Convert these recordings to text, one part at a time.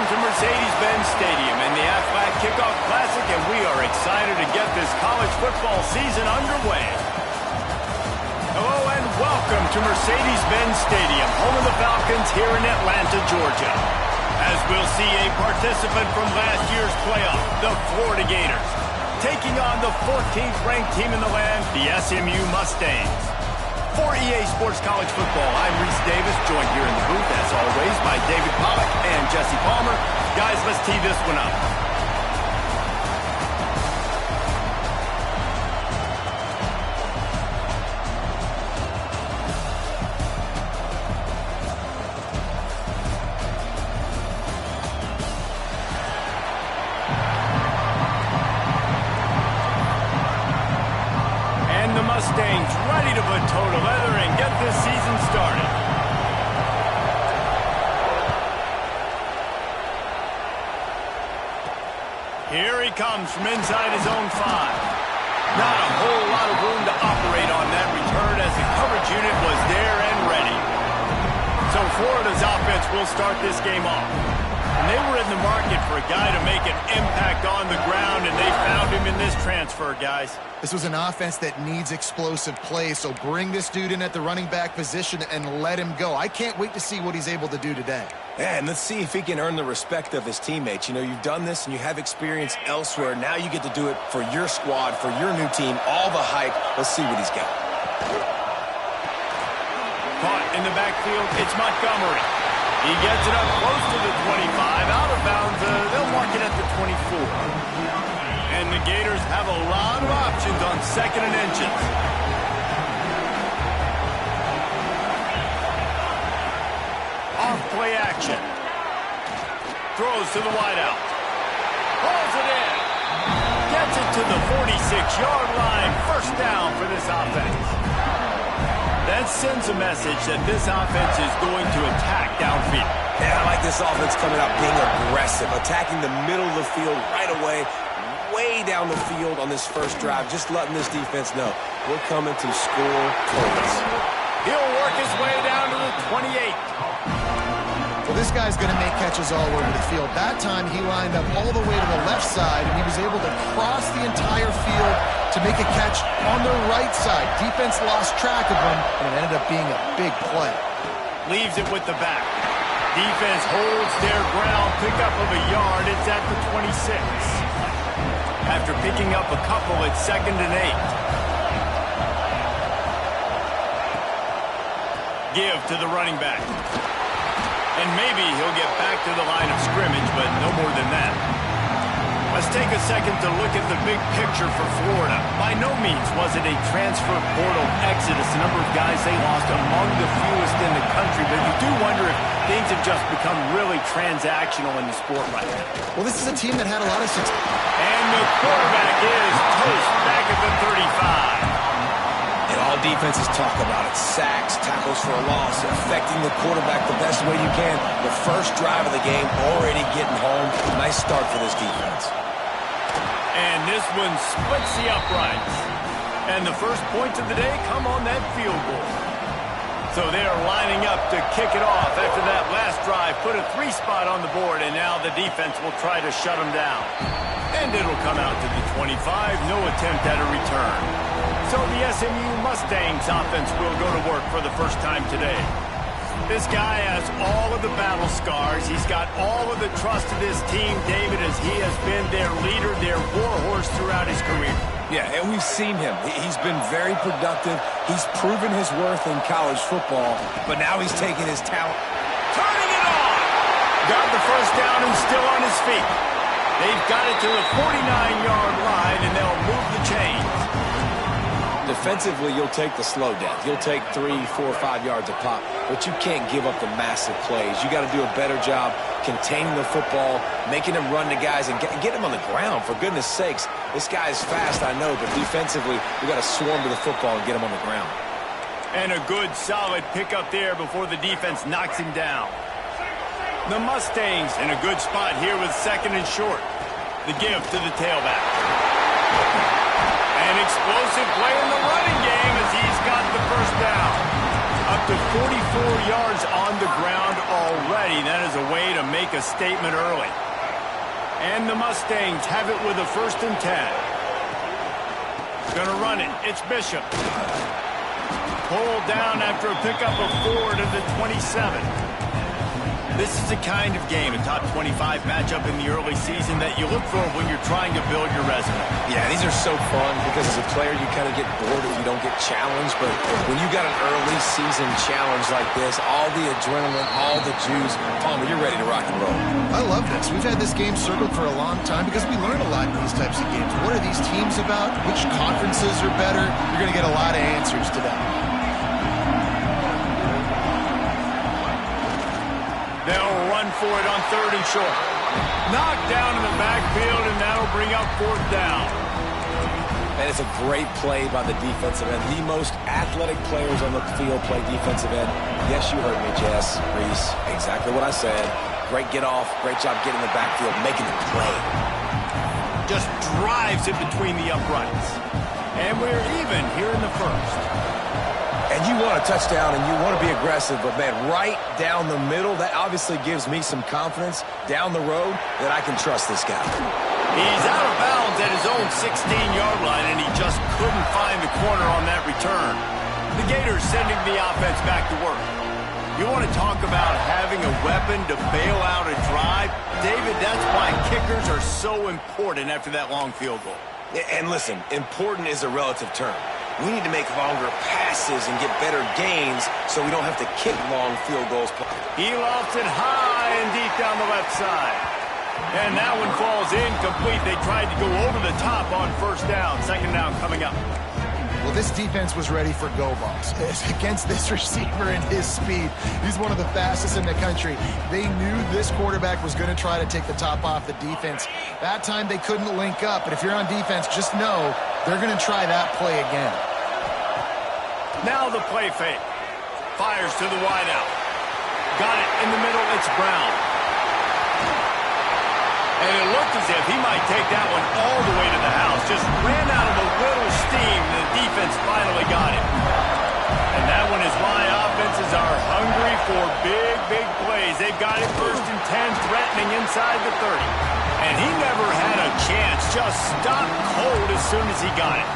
to Mercedes-Benz Stadium and the Aflac Kickoff Classic, and we are excited to get this college football season underway. Hello and welcome to Mercedes-Benz Stadium, home of the Falcons here in Atlanta, Georgia. As we'll see a participant from last year's playoff, the Florida Gators, taking on the 14th ranked team in the land, the SMU Mustangs. For EA Sports College Football, I'm Reese Davis, joined here in the booth, as always, by David Pollack and Jesse Palmer. Guys, let's tee this one up. Mustangs ready to put toe to leather and get this season started. Here he comes from inside his own 5. Not a whole lot of room to operate on that return as the coverage unit was there and ready. So Florida's offense will start this game off. And they were in the market for a guy to make an impact on the ground, and they found him in this transfer, guys. This was an offense that needs explosive play, so bring this dude in at the running back position and let him go. I can't wait to see what he's able to do today. Yeah, and let's see if he can earn the respect of his teammates. You know, you've done this and you have experience elsewhere. Now you get to do it for your squad, for your new team, all the hype. Let's see what he's got. Caught in the backfield, it's Montgomery. He gets it up close to the 25, out of bounds. They'll mark it at the 24. And the Gators have a lot of options on second and inches. Off play action. Throws to the wideout. Pulls it in. Gets it to the 46-yard line. First down for this offense. That sends a message that this offense is going to attack downfield. Yeah, I like this offense coming out being aggressive, attacking the middle of the field right away, way down the field on this first drive, just letting this defense know we're coming to score points. He'll work his way down to the 28. Well, this guy's going to make catches all over the field. That time, he lined up all the way to the left side, and he was able to cross the entire field to make a catch on the right side. Defense lost track of him, and it ended up being a big play. Leaves it with the back. Defense holds their ground, pickup of a yard. It's at the 26. After picking up a couple, it's 2nd and 8. Give to the running back. And maybe he'll get back to the line of scrimmage, but no more than that. Let's take a second to look at the big picture for Florida. By no means was it a transfer portal exodus. The number of guys they lost among the fewest in the country, but you do wonder if things have just become really transactional in the sport right now. Well, this is a team that had a lot of success. And the quarterback is toast back at the 35. And all defenses talk about it. Sacks, tackles for a loss, affecting the quarterback the best way you can. The first drive of the game, already getting home. Nice start for this defense. And this one splits the uprights. And the first points of the day come on that field goal. So they are lining up to kick it off after that last drive. Put a 3 spot on the board, and now the defense will try to shut them down. And it'll come out to the 25. No attempt at a return. So the SMU Mustangs offense will go to work for the first time today. This guy has all of the battle scars. He's got all of the trust of this team, David, as he has been their leader, their warhorse throughout his career. Yeah, and we've seen him. He's been very productive. He's proven his worth in college football, but now he's taking his talent. Turning it on! Got the first down and still on his feet. They've got it to the 49-yard line, and they'll move the chains. Defensively, you'll take the slow down. You'll take 3, 4, 5 yards a pop, but you can't give up the massive plays. You got to do a better job containing the football, making him run to guys, and get him on the ground, for goodness sakes. This guy is fast, I know, but defensively, we got to swarm to the football and get him on the ground. And a good, solid pickup there before the defense knocks him down. The Mustangs in a good spot here with 2nd and short. The give to the tailback. An explosive play in the running game as he's got the first down. Up to 44 yards on the ground already. That is a way to make a statement early. And the Mustangs have it with a 1st and 10. Gonna run it. It's Bishop. Pulled down after a pickup of 4 to the 27. This is the kind of game, a top 25 matchup in the early season, that you look for when you're trying to build your resume. Yeah, these are so fun because as a player, you kind of get bored if you don't get challenged. But when you got an early season challenge like this, all the adrenaline, all the juice, Palmer, you're ready to rock and roll. I love this. We've had this game circled for a long time because we learn a lot in these types of games. What are these teams about? Which conferences are better? You're going to get a lot of answers to that. They'll run for it on 3rd and short. Knocked down in the backfield, and that'll bring up 4th down. And it's a great play by the defensive end. The most athletic players on the field play defensive end. Yes, you heard me, Jess, Reese. Exactly what I said. Great get off. Great job getting in the backfield, making the play. Just drives it between the uprights. And we're even here in the 1st. And you want a touchdown and you want to be aggressive, but, man, right down the middle, that obviously gives me some confidence down the road that I can trust this guy. He's out of bounds at his own 16-yard line, and he just couldn't find the corner on that return. The Gators sending the offense back to work. You want to talk about having a weapon to bail out a drive? David, that's why kickers are so important after that long field goal. And listen, important is a relative term. We need to make longer passes and get better gains so we don't have to kick long field goals. He lofts it high and deep down the left side. And that one falls incomplete. They tried to go over the top on 1st down. 2nd down coming up. Well, this defense was ready for go balls. Against this receiver and his speed, he's one of the fastest in the country. They knew this quarterback was going to try to take the top off the defense. That time they couldn't link up, but if you're on defense, just know they're going to try that play again. Now the play fake. Fires to the wideout. Got it in the middle. It's Brown. And it looked as if he might take that one all the way to the house. Just ran out of a little steam. The defense finally got him. And that one is why offenses are hungry for big, big plays. They've got it 1st and 10, threatening inside the 30. And he never had a chance. Just stopped cold as soon as he got it.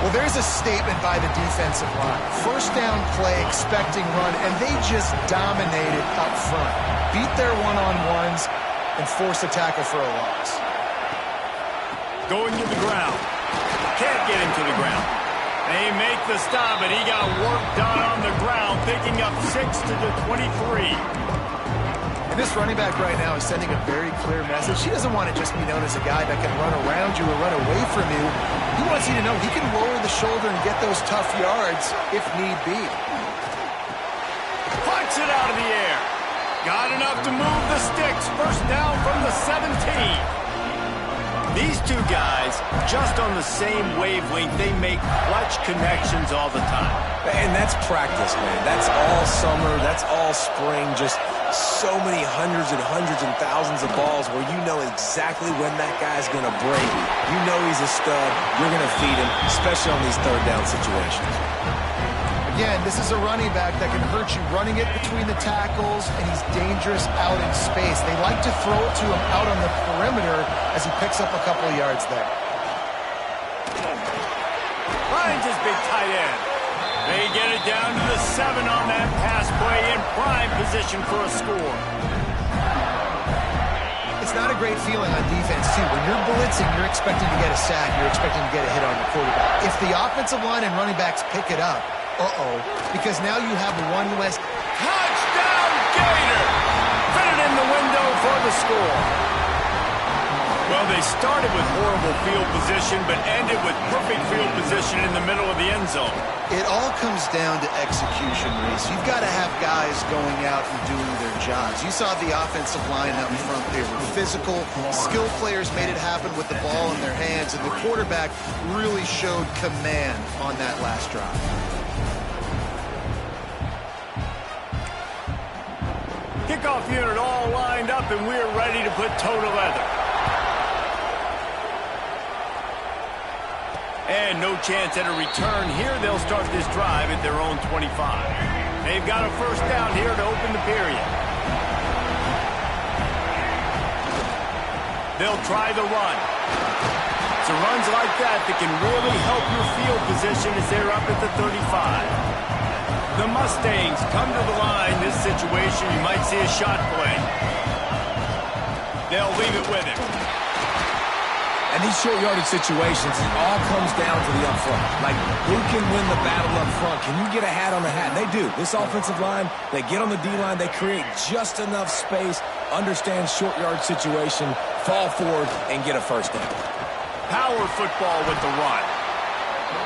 Well, there's a statement by the defensive line. 1st down play, expecting run, and they just dominated up front. Beat their one-on-ones and force a tackle for a loss. Going to the ground. Can't get him to the ground. They make the stop, and he got work done on the ground, picking up 6 to the 23. And this running back right now is sending a very clear message. He doesn't want to just be known as a guy that can run around you or run away from you. He wants you to know he can lower the shoulder and get those tough yards if need be. Punch it out of the air. Got enough to move the sticks. 1st down from the 17. These two guys, just on the same wavelength, they make clutch connections all the time. And that's practice, man. That's all summer. That's all spring. Just so many hundreds and thousands of balls where you know exactly when that guy's going to break. You know he's a stud. You're going to feed him, especially on these 3rd down situations. Again, this is a running back that can hurt you running it between the tackles, and he's dangerous out in space. They like to throw it to him out on the perimeter as he picks up a couple of yards there. Finds his big tight end. They get it down to the 7 on that pass play, in prime position for a score. It's not a great feeling on defense, too. When you're blitzing, you're expecting to get a sack. You're expecting to get a hit on the quarterback. If the offensive line and running backs pick it up, because now you have one less. Touchdown, Gator! Fit it in the window for the score. Well, they started with horrible field position, but ended with perfect field position in the middle of the end zone. It all comes down to execution, Reese. You've got to have guys going out and doing their jobs. You saw the offensive line up front. They were physical. Skilled players made it happen with the ball in their hands, and the quarterback really showed command on that last drive. Kickoff unit all lined up, and we're ready to put toe to leather. And no chance at a return here. They'll start this drive at their own 25. They've got a first down here to open the period. They'll try the run. It's runs like that can really help your field position as they're up at the 35. The Mustangs come to the line. This situation, you might see a shot play. They'll leave it with him. And these short yardage situations, it all comes down to the up front. Like, who can win the battle up front? Can you get a hat on the hat? And they do. This offensive line, they get on the D-line, they create just enough space, understand short yard situation, fall forward, and get a first down. Power football with the run.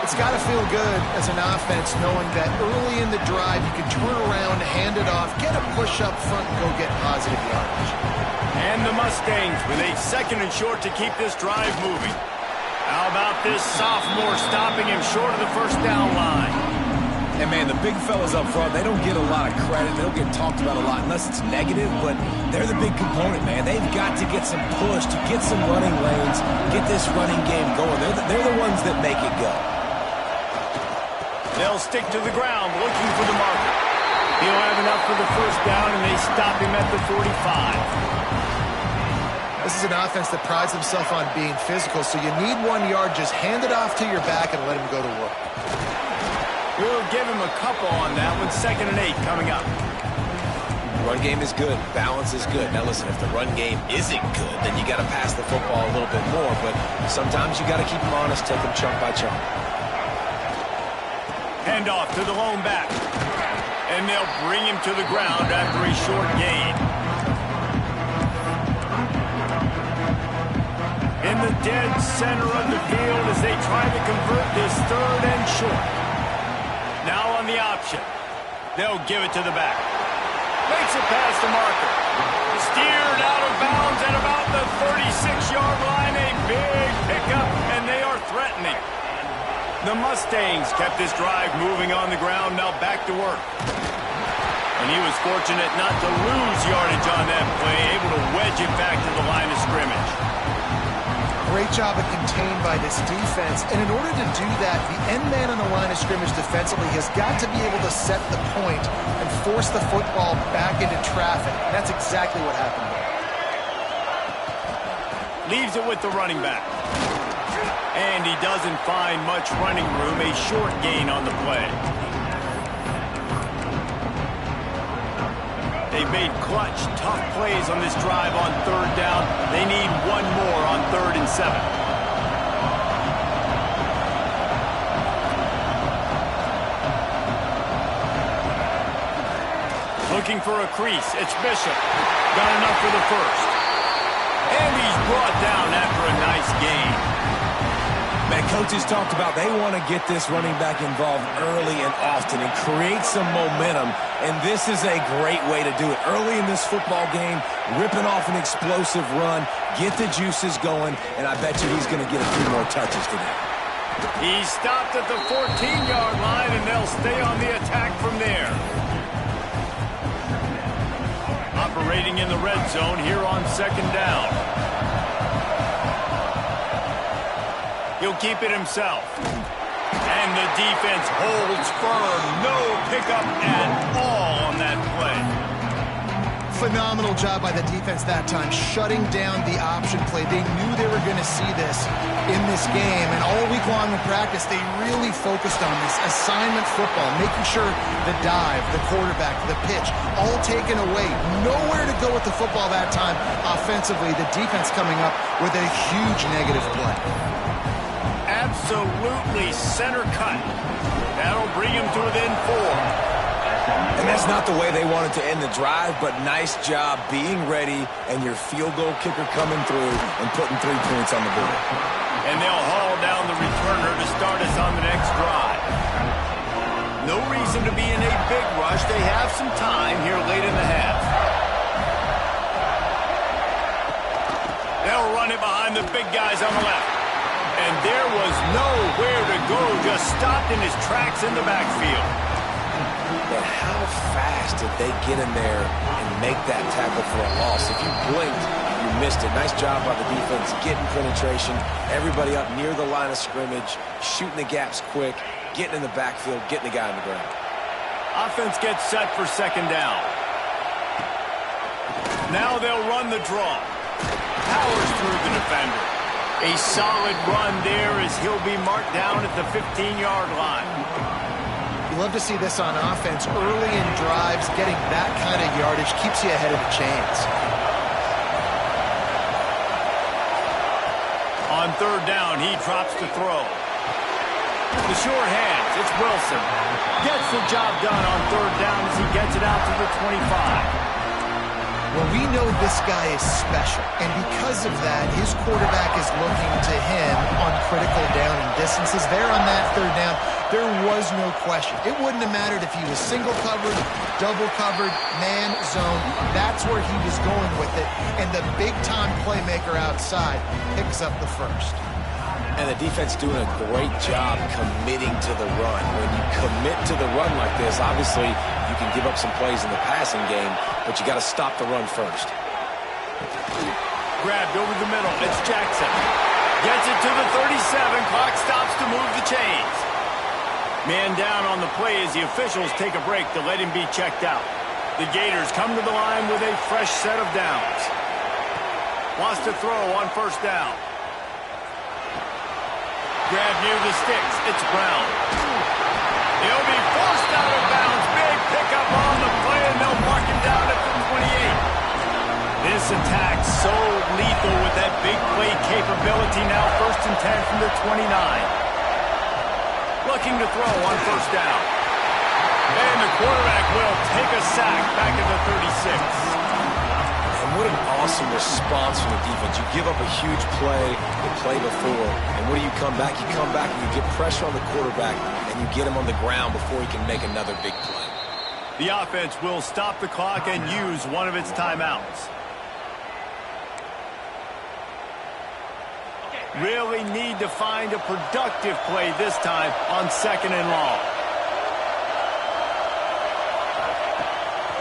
It's got to feel good as an offense knowing that early in the drive you can turn around, hand it off, get a push up front, and go get positive yardage. And the Mustangs with a second and short to keep this drive moving. How about this sophomore stopping him short of the first down line? And, man, the big fellas up front, they don't get a lot of credit. They don't get talked about a lot unless it's negative, but they're the big component, man. They've got to get some push, to get some running lanes, get this running game going. They're the ones that make it go. They'll stick to the ground looking for the marker. He'll have enough for the first down, and they stop him at the 45. This is an offense that prides himself on being physical, so you need 1 yard. Just hand it off to your back and let him go to work. We'll give him a couple on that one. 2nd and 8 coming up. Run game is good. Balance is good. Now, listen, if the run game isn't good, then you got to pass the football a little bit more, but sometimes you got to keep them honest, take them chunk by chunk. Handoff to the lone back. And they'll bring him to the ground after a short gain. In the dead center of the field as they try to convert this 3rd and short. Now on the option. They'll give it to the back. Makes it past the marker. Steered out of bounds at about the 36-yard line. A big pickup, and they are threatening. The Mustangs kept this drive moving on the ground, now back to work. And he was fortunate not to lose yardage on that play, able to wedge it back to the line of scrimmage. Great job of contained by this defense. And in order to do that, the end man on the line of scrimmage defensively has got to be able to set the point and force the football back into traffic. And that's exactly what happened there. Leaves it with the running back. And he doesn't find much running room, a short gain on the play. They've made clutch, tough plays on this drive on 3rd down. They need 1 more on 3rd and 7. Looking for a crease. It's Bishop. Got enough for the first. And he's brought down after a nice gain. Man, coaches talked about they want to get this running back involved early and often and create some momentum, and this is a great way to do it. Early in this football game, ripping off an explosive run, get the juices going, and I bet you he's going to get a few more touches today. He stopped at the 14-yard line, and they'll stay on the attack from there. Operating in the red zone here on 2nd down. He'll keep it himself. And the defense holds firm. No pickup at all on that play. Phenomenal job by the defense that time, shutting down the option play. They knew they were going to see this in this game, and all week long in practice, they really focused on this assignment football, making sure the dive, the quarterback, the pitch, all taken away. Nowhere to go with the football that time offensively. The defense coming up with a huge negative play. Absolutely center cut. That'll bring him to within 4. And that's not the way they wanted to end the drive, but nice job being ready and your field goal kicker coming through and putting 3 points on the board. And they'll haul down the returner to start us on the next drive. No reason to be in a big rush. They have some time here late in the half. They'll run it behind the big guys on the left. And there was nowhere to go, just stopped in his tracks in the backfield. But how fast did they get in there and make that tackle for a loss? If you blinked, you missed it. Nice job by the defense, getting penetration, everybody up near the line of scrimmage, shooting the gaps quick, getting in the backfield, getting the guy on the ground. Offense gets set for second down. Now they'll run the draw. Powers through the defender. A solid run there as he'll be marked down at the 15-yard line. You love to see this on offense. Early in drives, getting that kind of yardage keeps you ahead of the chains. On third down, he drops to throw. The sure hands, it's Wilson. Gets the job done on third down as he gets it out to the 25. Well, we know this guy is special, and because of that, his quarterback is looking to him on critical down and distances. There on that third down, there was no question. It wouldn't have mattered if he was single covered, double covered, man, zone. That's where he was going with it, and the big-time playmaker outside picks up the first. And the defense doing a great job committing to the run. When you commit to the run like this, obviously you can give up some plays in the passing game, but you got to stop the run first. Grabbed over the middle. It's Jackson. Gets it to the 37. Clock stops to move the chains. Man down on the play as the officials take a break to let him be checked out. The Gators come to the line with a fresh set of downs. Wants to throw on first down. Grab near the sticks. It's Brown. He'll be forced out of bounds. Big pickup on the play, and they'll mark him down at the 28. This attack so lethal with that big play capability. Now 1st and 10 from the 29. Looking to throw on first down. And the quarterback will take a sack back at the 36. And what an awesome response from the defense. You give up a huge play the play before, and what do you come back? You come back and you get pressure on the quarterback, and you get him on the ground before he can make another big play. The offense will stop the clock and use one of its timeouts. Really need to find a productive play this time on 2nd and long.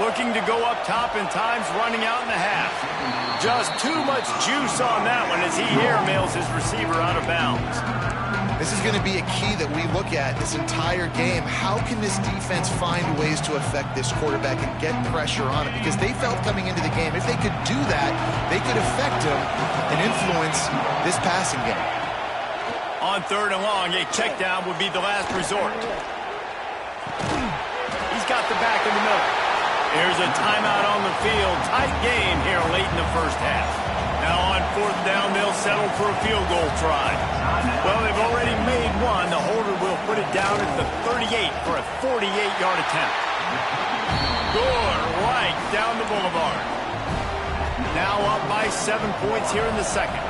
Looking to go up top and times running out in the half. Just too much juice on that one as he airmails his receiver out of bounds. This is going to be a key that we look at this entire game. How can this defense find ways to affect this quarterback and get pressure on him? Because they felt coming into the game, if they could do that, they could affect him and influence this passing game. On 3rd and long, a check down would be the last resort. He's got the back in the middle. Here's a timeout on the field. Tight game here late in the first half. Now on 4th down, they'll settle for a field goal try. Well, they've already made one. The holder will put it down at the 38 for a 48-yard attempt. Good, right down the boulevard. Now up by 7 points here in the second.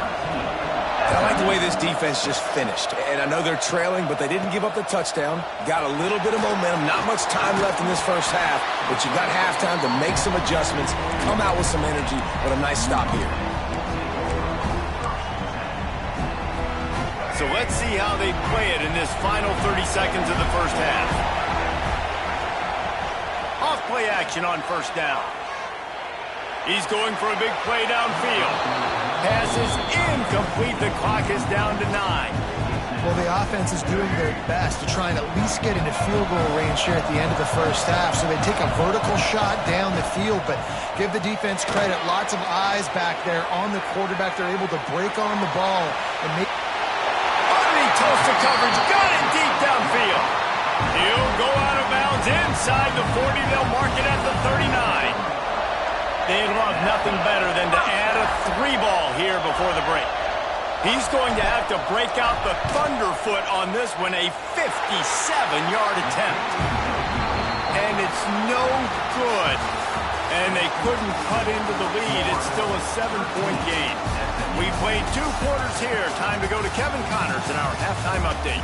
And I like the way this defense just finished. And I know they're trailing, but they didn't give up the touchdown. Got a little bit of momentum. Not much time left in this first half, but you got halftime to make some adjustments, come out with some energy, but a nice stop here. So let's see how they play it in this final 30 seconds of the first half. Off play action on first down. He's going for a big play downfield. Pass is incomplete. The clock is down to 9. Well, the offense is doing their best to try and at least get into field goal range here at the end of the first half. So they take a vertical shot down the field, but give the defense credit. Lots of eyes back there on the quarterback. They're able to break on the ball and make... Underneath Tulsa coverage. Got it deep downfield. He'll go out of bounds inside the 40. They'll mark it at the 39. They'd love nothing better than to add a 3 ball here before the break. He's going to have to break out the thunderfoot on this one, a 57-yard attempt. And it's no good. And they couldn't cut into the lead. It's still a 7-point game. We played 2 quarters here. Time to go to Kevin Connors in our halftime update.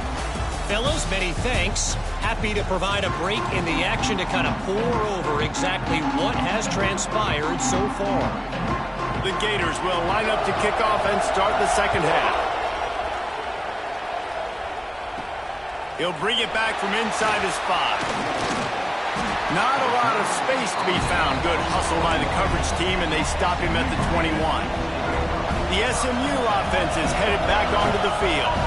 Fellas, many thanks. Happy to provide a break in the action to kind of pour over exactly what has transpired so far. The Gators will line up to kick off and start the second half. He'll bring it back from inside his 5. Not a lot of space to be found. Good hustle by the coverage team, and they stop him at the 21. The SMU offense is headed back onto the field.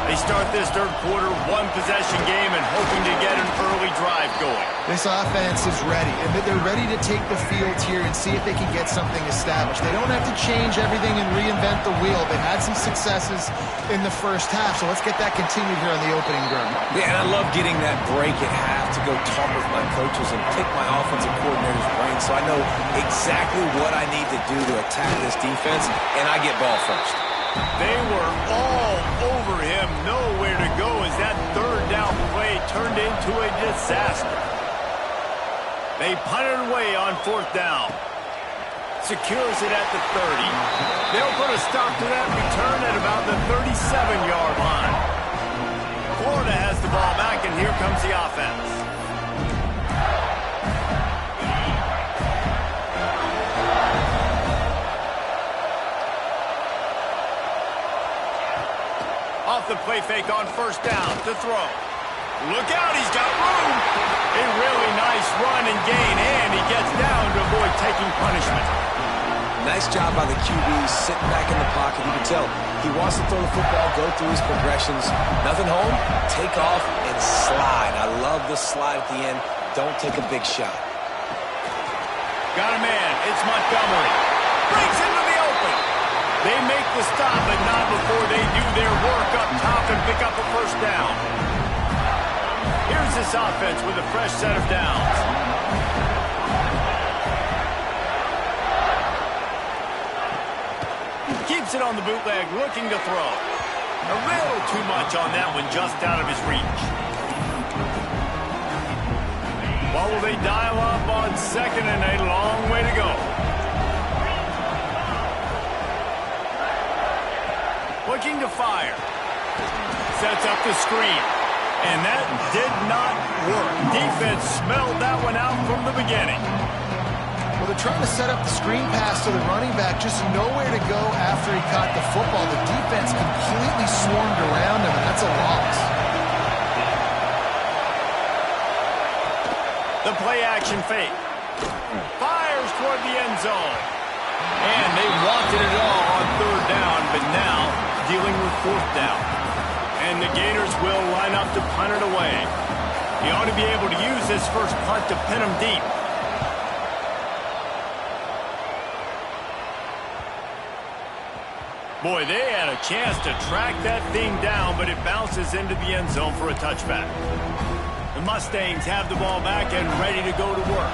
They start this third quarter one-possession game and hoping to get an early drive going. This offense is ready, and they're ready to take the field here and see if they can get something established. They don't have to change everything and reinvent the wheel. They've had some successes in the first half, so let's get that continued here on the opening drive. Yeah, and I love getting that break at half to go talk with my coaches and pick my offensive coordinator's brain so I know exactly what I need to do to attack this defense, and I get ball first. They were all over him, nowhere to go as that third down play turned into a disaster. They punted away on fourth down. Secures it at the 30. They'll put a stop to that return at about the 37-yard line. Florida has the ball back, and here comes the offense. Off the play fake on first down to throw. Look out, he's got room. A really nice run and gain, and he gets down to avoid taking punishment. Nice job by the QB sitting back in the pocket. You can tell he wants to throw the football, go through his progressions. Nothing home, take off and slide. I love the slide at the end. Don't take a big shot. Got a man. It's Montgomery. Breaks into the open. They make the stop, but not before they do their work up top and pick up a first down. Here's this offense with a fresh set of downs. Keeps it on the bootleg, looking to throw. A little too much on that one, just out of his reach. What will they dial up on second and a long way to go? Looking to fire. Sets up the screen. And that did not work. Defense smelled that one out from the beginning. Well, they're trying to set up the screen pass to the running back, just nowhere to go after he caught the football. The defense completely swarmed around him, and that's a loss. The play-action fake. Fires toward the end zone. And they wanted it all on third down, but now dealing with fourth down. And the Gators will line up to punt it away. He ought to be able to use this first punt to pin him deep. Boy, they had a chance to track that thing down, but it bounces into the end zone for a touchback. The Mustangs have the ball back and ready to go to work.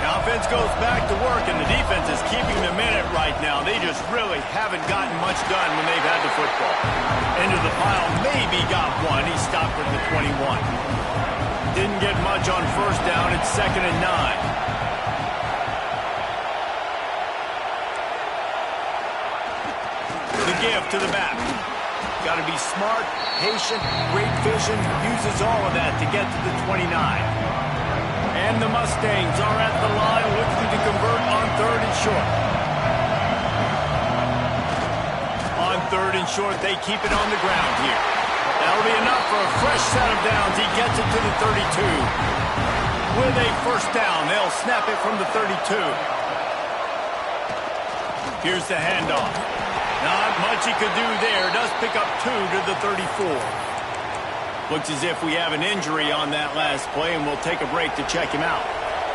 The offense goes back to work, and the defense is keeping them in it right now. They just really haven't gotten much done when they've had the football. Into the pile, maybe got one. He stopped at the 21. Didn't get much on first down. It's 2nd and 9. The give to the back. Got to be smart, patient, great vision, uses all of that to get to the 29. And the Mustangs are at the line looking to convert on 3rd and short. On 3rd and short, they keep it on the ground here. That'll be enough for a fresh set of downs. He gets it to the 32. With a first down, they'll snap it from the 32. Here's the handoff. Not much he could do there. Does pick up 2 to the 34. Looks as if we have an injury on that last play, and we'll take a break to check him out.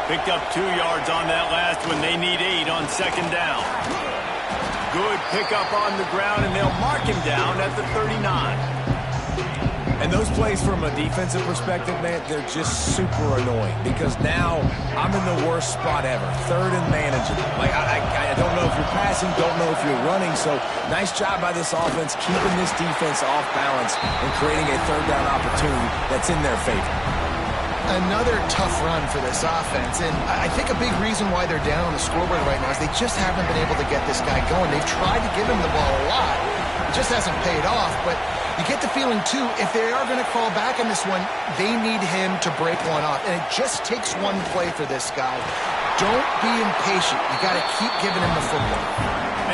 Picked up 2 yards on that last one. They need 8 on 2nd down. Good pickup on the ground, and they'll mark him down at the 39. And those plays from a defensive perspective, man, they're just super annoying because now I'm in the worst spot ever, 3rd and manageable. Like, I don't know if you're passing, don't know if you're running, so nice job by this offense keeping this defense off balance and creating a 3rd down opportunity that's in their favor. Another tough run for this offense, and I think a big reason why they're down on the scoreboard right now is they just haven't been able to get this guy going. They've tried to give him the ball a lot. It just hasn't paid off, but you get the feeling, too, if they are going to crawl back in this one, they need him to break one off. And it just takes one play for this guy. Don't be impatient. You got to keep giving him the football.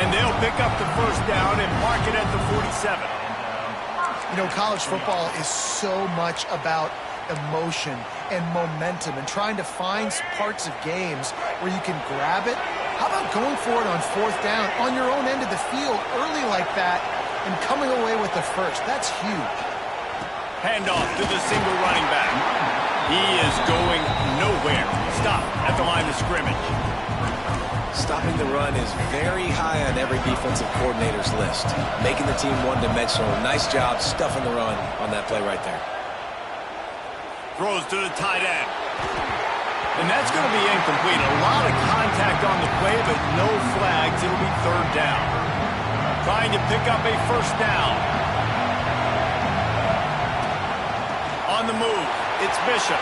And they'll pick up the first down and mark it at the 47. You know, college football is so much about emotion and momentum and trying to find parts of games where you can grab it. How about going for it on 4th down on your own end of the field early like that and coming away with the first. That's huge. Handoff to the single running back. He is going nowhere. Stop at the line of scrimmage. Stopping the run is very high on every defensive coordinator's list. Making the team one-dimensional. Nice job stuffing the run on that play right there. Throws to the tight end. And that's going to be incomplete. A lot of contact on the play, but no flags. It'll be third down. Trying to pick up a first down. On the move, it's Bishop.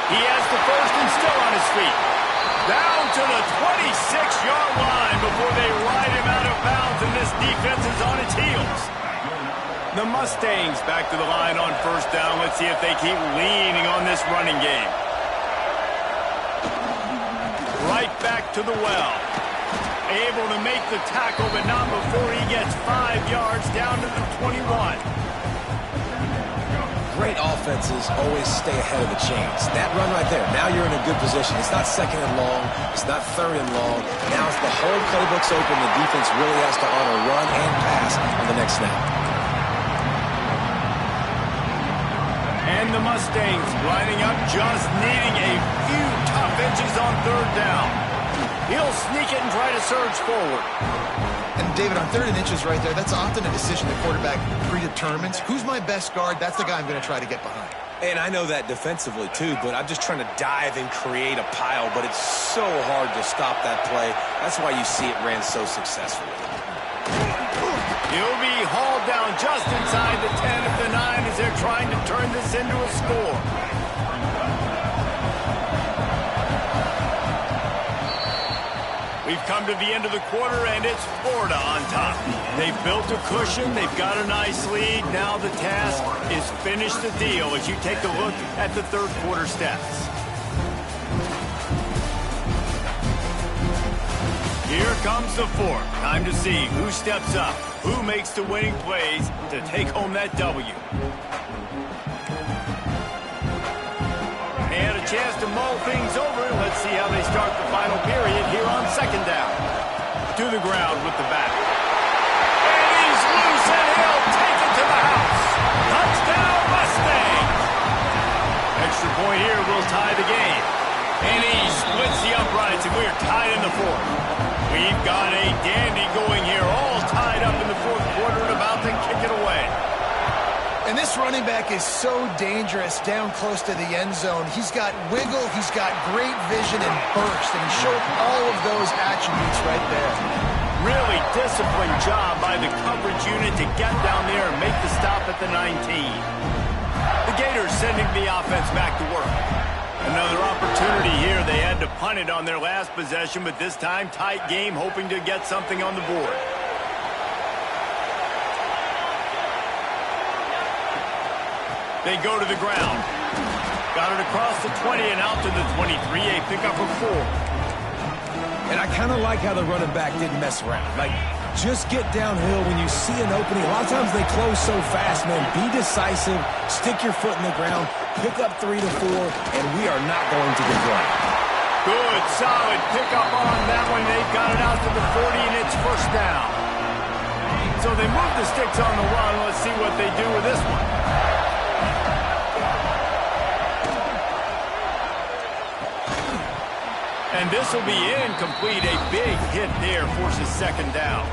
He has the first and still on his feet. Down to the 26-yard line before they ride him out of bounds, and this defense is on its heels. The Mustangs back to the line on first down. Let's see if they keep leaning on this running game. Right back to the well. Able to make the tackle, but not before he gets 5 yards down to the 21. Great offenses always stay ahead of the chains. That run right there, now you're in a good position. It's not second and long. It's not third and long. Now it's the whole playbook's open. The defense really has to honor run and pass on the next snap. And the Mustangs lining up, just needing a few tough inches on third down. He'll sneak it and try to surge forward. And David, on 3rd and inches right there, that's often a decision the quarterback predetermines. Who's my best guard? That's the guy I'm going to try to get behind. And I know that defensively too, but I'm just trying to dive and create a pile, but it's so hard to stop that play. That's why you see it ran so successfully. He'll be hauled down just inside the 10 of the 9 as they're trying to turn this into a score. We've come to the end of the quarter, and it's Florida on top. They've built a cushion. They've got a nice lead. Now the task is finish the deal as you take a look at the third quarter stats. Here comes the fourth. Time to see who steps up, who makes the winning plays to take home that W. They had a chance to mull things over. Let's see how they start the final period here on second down. To the ground with the back. And he's loose, and he'll take it to the house. Touchdown, Mustangs! Extra point here will tie the game. And he splits the uprights, and we're tied in the fourth. We've got a dandy going here, all tied up in the fourth quarter and about to kick it away. And this running back is so dangerous down close to the end zone. He's got wiggle, he's got great vision and burst, and he showed all of those attributes right there. Really disciplined job by the coverage unit to get down there and make the stop at the 19. The Gators sending the offense back to work. Another opportunity here. They had to punt it on their last possession, but this time tight game, hoping to get something on the board. They go to the ground. Got it across the 20 and out to the 23. A pickup of 4. And I kind of like how the running back didn't mess around. Like, just get downhill when you see an opening. A lot of times they close so fast, man. Be decisive. Stick your foot in the ground. Pick up 3 to 4, and we are not going to complain. Good, solid pickup on that one. They've got it out to the 40, and it's first down. So they move the sticks on the run. Let's see what they do with this one. And this will be incomplete. A big hit there forces second down.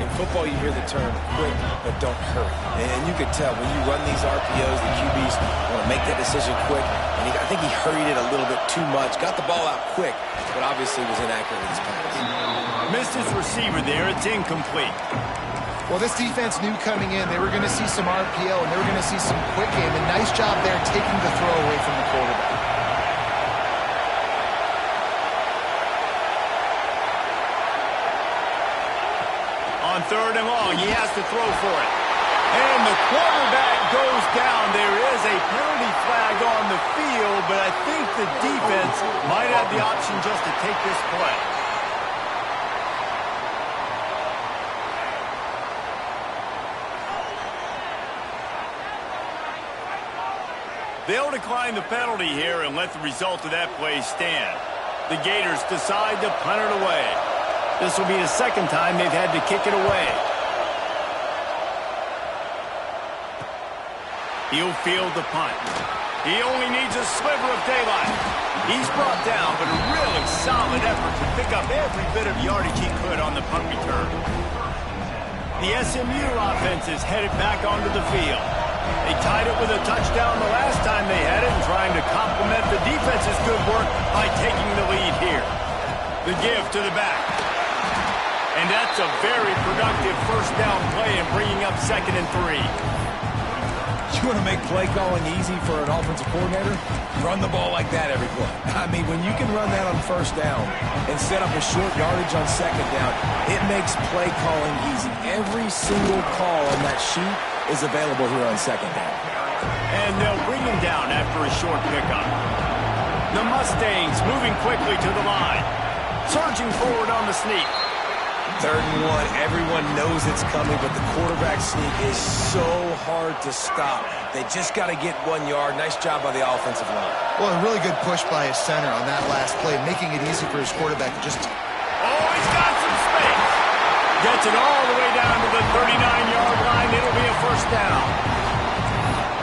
In football, you hear the term quick, but don't hurry. And you could tell when you run these RPOs, the QBs want to make that decision quick. And I think he hurried it a little bit too much. Got the ball out quick, but obviously was inaccurate with his pass. Missed his receiver there. It's incomplete. Well, this defense knew coming in they were going to see some RPO and they were going to see some quick game. And nice job there taking the throw away from the quarterback. On third and long, he has to throw for it. And the quarterback goes down. There is a penalty flag on the field, but I think the defense might have the option just to take this play. They'll decline the penalty here and let the result of that play stand. The Gators decide to punt it away. This will be the second time they've had to kick it away. He'll field the punt. He only needs a sliver of daylight. He's brought down, but a really solid effort to pick up every bit of yardage he could on the punt return. The SMU offense is headed back onto the field. They tied it with a touchdown the last time they had it and trying to complement the defense's good work by taking the lead here. The give to the back. And that's a very productive first down play and bringing up 2nd and 3. You want to make play calling easy for an offensive coordinator? Run the ball like that every play. I mean, when you can run that on first down and set up a short yardage on 2nd down, it makes play calling easy. Every single call on that sheet is available here on 2nd down. And they'll bring him down after a short pickup. The Mustangs moving quickly to the line. Surging forward on the sneak. 3rd and 1, everyone knows it's coming, but the quarterback sneak is so hard to stop. They just got to get 1 yard. Nice job by the offensive line. Well, a really good push by his center on that last play, making it easy for his quarterback to just... Oh, he's got some space. Gets it all the way down to the 39-yard line. It'll be a first down.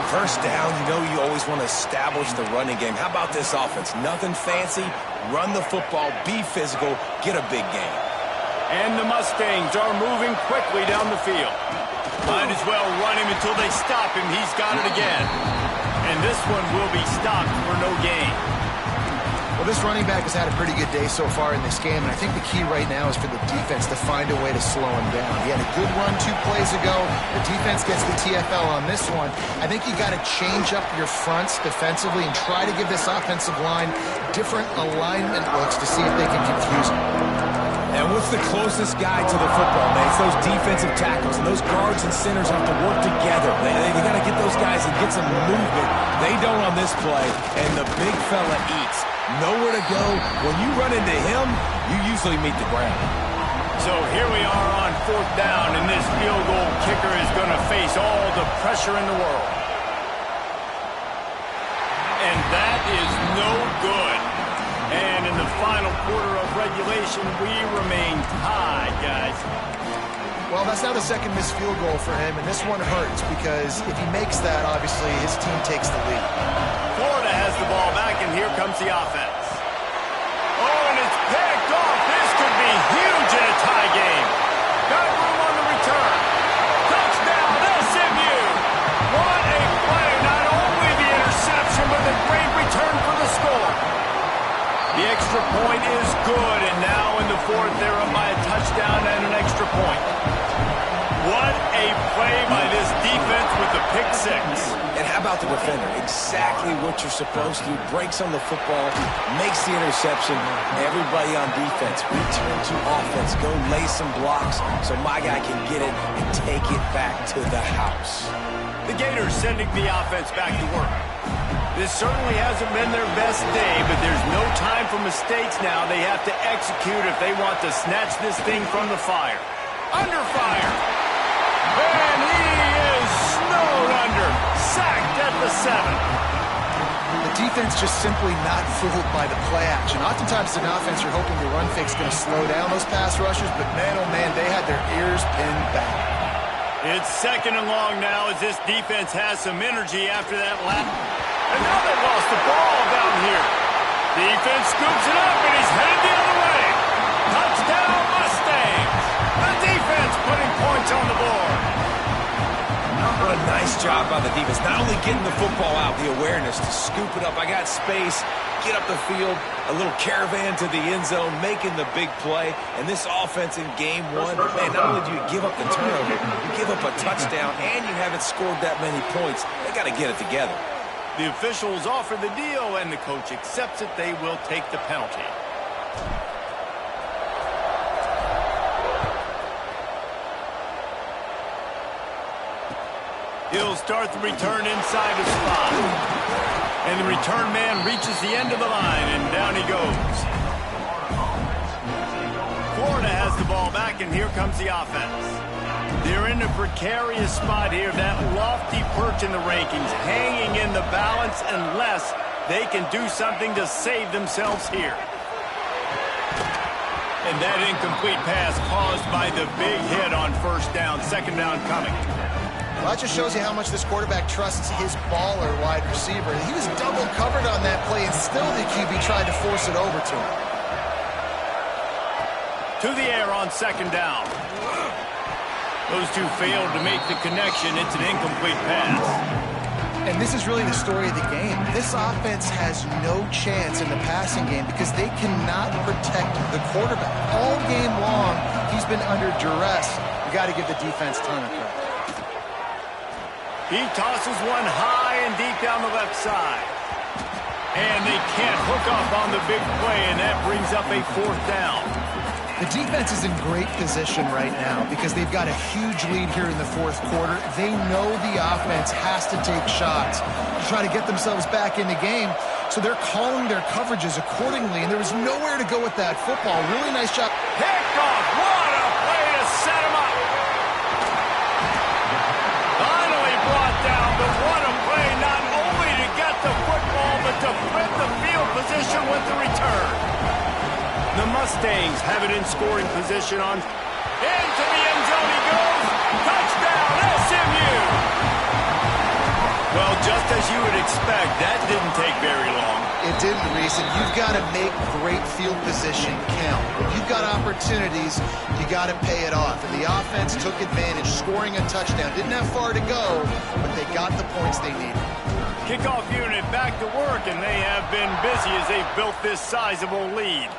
First down, you know you always want to establish the running game. How about this offense? Nothing fancy. Run the football, be physical, get a big gain. And the Mustangs are moving quickly down the field. Might as well run him until they stop him. He's got it again. And this one will be stopped for no gain. Well, this running back has had a pretty good day so far in this game, and I think the key right now is for the defense to find a way to slow him down. He had a good run 2 plays ago. The defense gets the TFL on this one. I think you got to change up your fronts defensively and try to give this offensive line different alignment looks to see if they can confuse him. And what's the closest guy to the football, man? It's those defensive tackles, and those guards and centers have to work together. They got to get those guys and get some movement. They don't on this play, and the big fella eats. Nowhere to go. When you run into him, you usually meet the ground. So here we are on 4th down, and this field goal kicker is going to face all the pressure in the world. And that is no good. And in the final quarter of regulation, we remain tied, guys. Well, that's now the 2nd missed field goal for him, and this one hurts because if he makes that, obviously, his team takes the lead. Florida has the ball back, and here comes the offense. Oh, and it's picked off. This could be huge in a tie game. Got room on the return. Touchdown, SMU. What a play. Not only the interception, but the great return for the score. The extra point is good, and now in the 4th, they're up by a touchdown and an extra point. What a play by this defense with the pick 6. And how about the defender? Exactly what you're supposed to do. Breaks on the football, makes the interception. Everybody on defense, return to offense. Go lay some blocks so my guy can get it and take it back to the house. The Gators sending the offense back to work. This certainly hasn't been their best day, but there's no time for mistakes now. They have to execute if they want to snatch this thing from the fire. Under fire. And he is snowed under. Sacked at the 7. The defense just simply not fooled by the play action. Oftentimes, as an offense, you're hoping the run fake's going to slow down those pass rushers, but man, oh man, they had their ears pinned back. It's 2nd and long now as this defense has some energy after that lap. And now they lost the ball down here. Defense scoops it up, and he's headed the other way. Touchdown, Mustangs. The defense putting points on the board. What a nice job by the defense. Not only getting the football out, the awareness to scoop it up. I got space, get up the field, a little caravan to the end zone, making the big play. And this offense in game 1, man, not only do you give up the turnover, you give up a touchdown, and you haven't scored that many points. They got to get it together. The officials offer the deal, and the coach accepts it. They will take the penalty. He'll start the return inside the spot. And the return man reaches the end of the line, and down he goes. Florida has the ball back, and here comes the offense. They're in a precarious spot here, that lofty perch in the rankings, hanging in the balance unless they can do something to save themselves here. And that incomplete pass caused by the big hit on 1st down, 2nd down coming. Well, that just shows you how much this quarterback trusts his baller wide receiver. He was double covered on that play, and still the QB tried to force it over to him. To the air on second down. Those two failed to make the connection. It's an incomplete pass. And this is really the story of the game. This offense has no chance in the passing game because they cannot protect the quarterback. All game long, he's been under duress. You got to give the defense a ton of credit. He tosses one high and deep down the left side. And they can't hook up on the big play, and that brings up a fourth down. The defense is in great position right now because they've got a huge lead here in the fourth quarter. They know the offense has to take shots to try to get themselves back in the game, so they're calling their coverages accordingly, and there was nowhere to go with that football. Really nice job. Picked off. What a play to set him up. Finally brought down, but what a play not only to get the football, but to flip the field position with the return. The Mustangs have it in scoring position on. Into the end zone he goes. Touchdown, SMU. Well, just as you would expect, that didn't take very long. It didn't, Reese, and you've got to make great field position count. When you've got opportunities, you got to pay it off. And the offense took advantage, scoring a touchdown. Didn't have far to go, but they got the points they needed. Kickoff unit back to work, and they have been busy as they've built this sizable lead.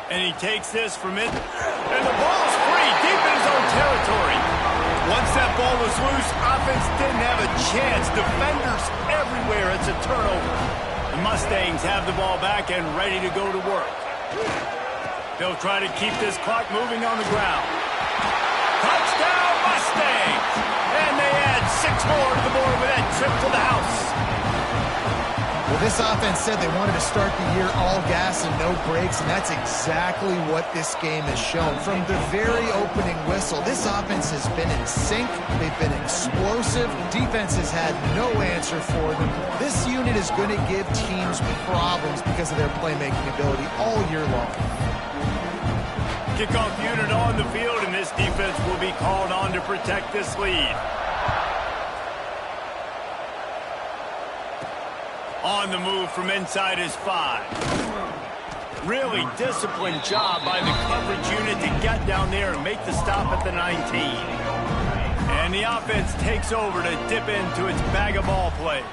And he takes this from it. And the ball's free, deep in his own territory. Once that ball was loose, offense didn't have a chance. Defenders everywhere. It's a turnover. The Mustangs have the ball back and ready to go to work. They'll try to keep this clock moving on the ground. Touchdown, Mustangs! And they add 6 more to the board with that trip to the house. Well, this offense said they wanted to start the year all gas and no brakes, and that's exactly what this game has shown. From the very opening whistle, this offense has been in sync. They've been explosive. Defense has had no answer for them. This unit is going to give teams problems because of their playmaking ability all year long. Kickoff unit on the field, and this defense will be called on to protect this lead. On the move from inside his 5. Really disciplined job by the coverage unit to get down there and make the stop at the 19. And the offense takes over to dip into its bag of ball plays.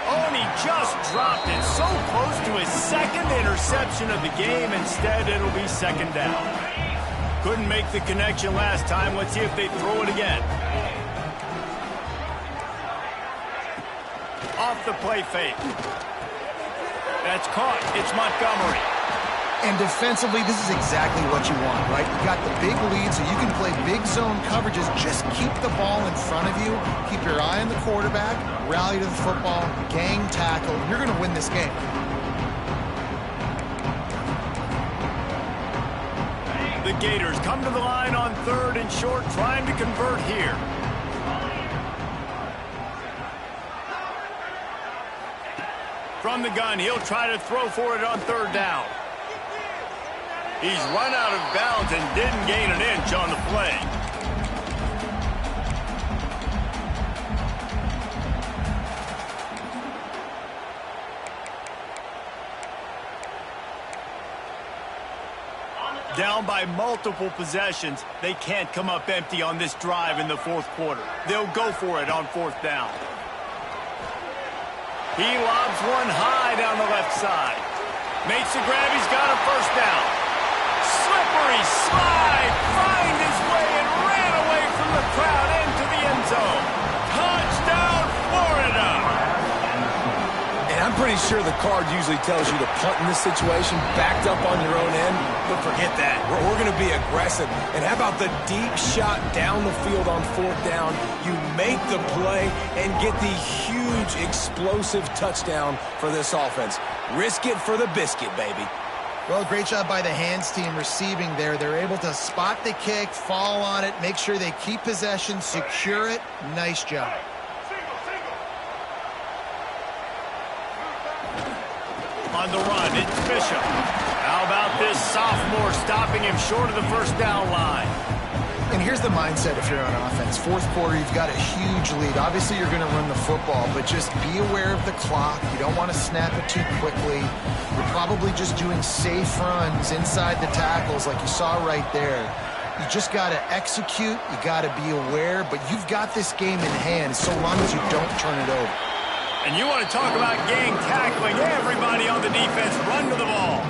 Oh, and he just dropped it so close to his second interception of the game. Instead, it'll be second down. Couldn't make the connection last time. Let's see if they throw it again. Off the play fake. That's caught. It's Montgomery. And defensively, this is exactly what you want, right? You got the big lead, so you can play big zone coverages. Just keep the ball in front of you. Keep your eye on the quarterback. Rally to the football. Gang tackle. You're going to win this game. The Gators come to the line on 3rd and short, trying to convert here. From the gun, he'll try to throw for it on 3rd down. He's run out of bounds and didn't gain an inch on the play. Down by multiple possessions, they can't come up empty on this drive in the 4th quarter. They'll go for it on 4th down. He lobs one high down the left side. Makes the grab. He's got a 1st down. Slippery slide. Find his way and ran away from the crowd into the end zone. Touchdown, Florida. And I'm pretty sure the card usually tells you to punt in this situation, backed up on your own end. But forget that. We're going to be aggressive. And how about the deep shot down the field on 4th down? You make the play and get the huge explosive touchdown for this offense. Risk it for the biscuit, baby. Well, great job by the hands team receiving there. They're able to spot the kick, fall on it, make sure they keep possession, secure it. Nice job. On the run, it's Bishop. How about this sophomore stopping him short of the first down line. And here's the mindset if you're on offense. Fourth quarter, you've got a huge lead. Obviously, you're going to run the football, but just be aware of the clock. You don't want to snap it too quickly. You're probably just doing safe runs inside the tackles like you saw right there. You just got to execute. You got to be aware, but you've got this game in hand so long as you don't turn it over. And you want to talk about gang tackling. Everybody on the defense run to the ball.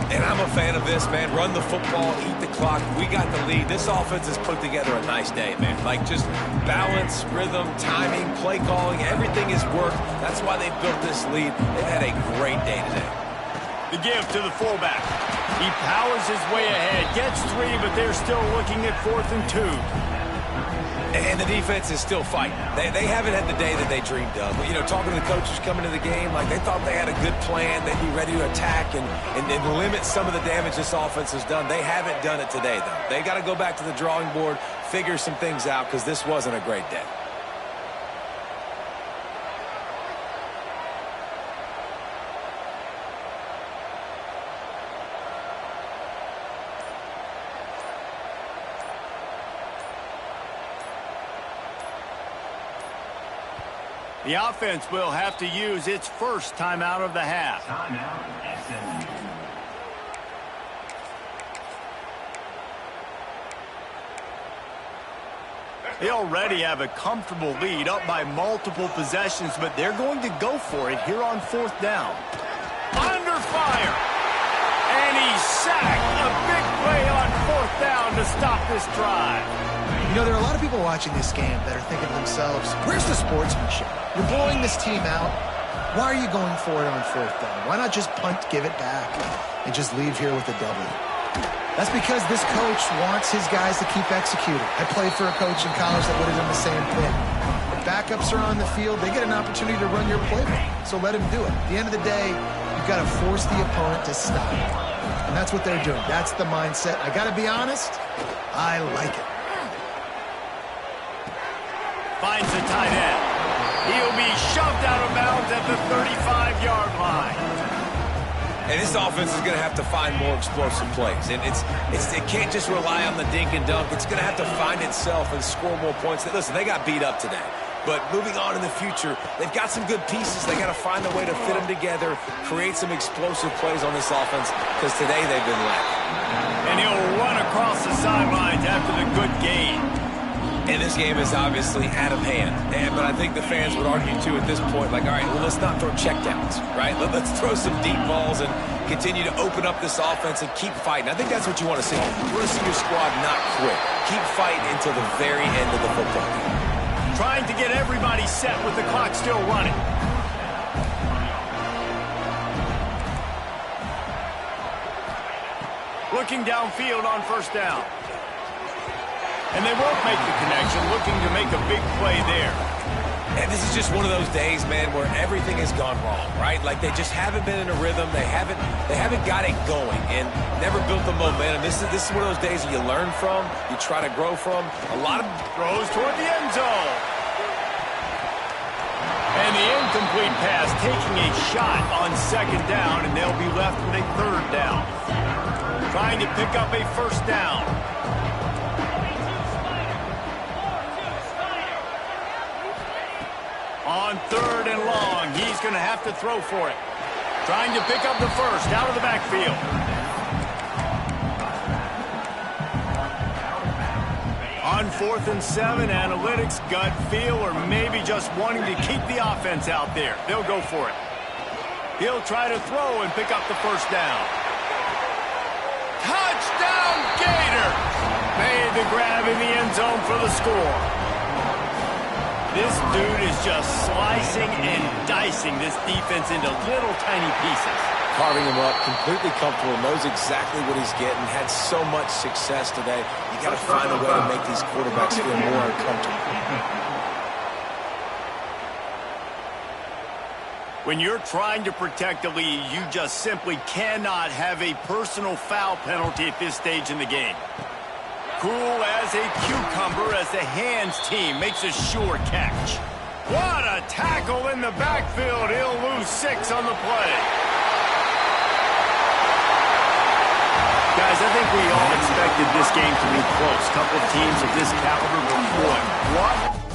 And I'm a fan of this, man. Run the football, eat the clock. We got the lead. This offense has put together a nice day, man. Like, just balance, rhythm, timing, play calling, everything has worked. That's why they built this lead. They've had a great day today. The give to the fullback. He powers his way ahead, gets 3, but they're still looking at 4th and 2. And the defense is still fighting. They haven't had the day that they dreamed of. But, you know, talking to the coaches coming to the game, like they thought they had a good plan. They'd be ready to attack and limit some of the damage this offense has done. They haven't done it today, though. They got to go back to the drawing board, figure some things out, because this wasn't a great day. The offense will have to use its first timeout of the half. Timeout, SMU. They already have a comfortable lead up by multiple possessions, but they're going to go for it here on 4th down. Under fire. And he's sacked. A big play on 4th down to stop this drive. You know, there are a lot of people watching this game that are thinking to themselves, where's the sportsmanship? You're blowing this team out. Why are you going for it on 4th down? Why not just punt, give it back, and just leave here with a W? That's because this coach wants his guys to keep executing. I played for a coach in college that would have done the same thing. The backups are on the field. They get an opportunity to run your playbook, so let him do it. At the end of the day, you've got to force the opponent to stop. And that's what they're doing. That's the mindset. I got to be honest, I like it. Finds the tight end. He'll be shoved out of bounds at the 35-yard line. And this offense is going to have to find more explosive plays. And it can't just rely on the dink and dunk. It's going to have to find itself and score more points. Listen, they got beat up today. But moving on in the future, they've got some good pieces. They got to find a way to fit them together, create some explosive plays on this offense, because today they've been lacking. And he'll run across the sidelines after the good gain. And this game is obviously out of hand. But I think the fans would argue, too, at this point, like, all right, well, let's not throw checkdowns, right? Let's throw some deep balls and continue to open up this offense and keep fighting. I think that's what you want to see. You want to see your squad not quit. Keep fighting until the very end of the football game. Trying to get everybody set with the clock still running. Looking downfield on 1st down. And they won't make the connection, looking to make a big play there. And this is just one of those days, man, where everything has gone wrong, right? Like they just haven't been in a rhythm. They haven't got it going and never built the momentum. This is one of those days that you learn from, you try to grow from. A lot of throws toward the end zone. And the incomplete pass taking a shot on 2nd down, and they'll be left with a 3rd down. Trying to pick up a 1st down. On 3rd and long, he's going to have to throw for it. Trying to pick up the 1st out of the backfield. On 4th and 7, analytics, gut feel, or maybe just wanting to keep the offense out there. They'll go for it. He'll try to throw and pick up the 1st down. Touchdown, Gator! Made the grab in the end zone for the score. This dude is just slicing and dicing this defense into little tiny pieces. Carving him up, completely comfortable, knows exactly what he's getting, had so much success today. You got to find a way to make these quarterbacks feel more uncomfortable. When you're trying to protect a lead, you just simply cannot have a personal foul penalty at this stage in the game. Cool as a cucumber as the hands team makes a sure catch. What a tackle in the backfield. He'll lose 6 on the play. Guys, I think we all expected this game to be close. Couple of teams of this caliber, but boy, what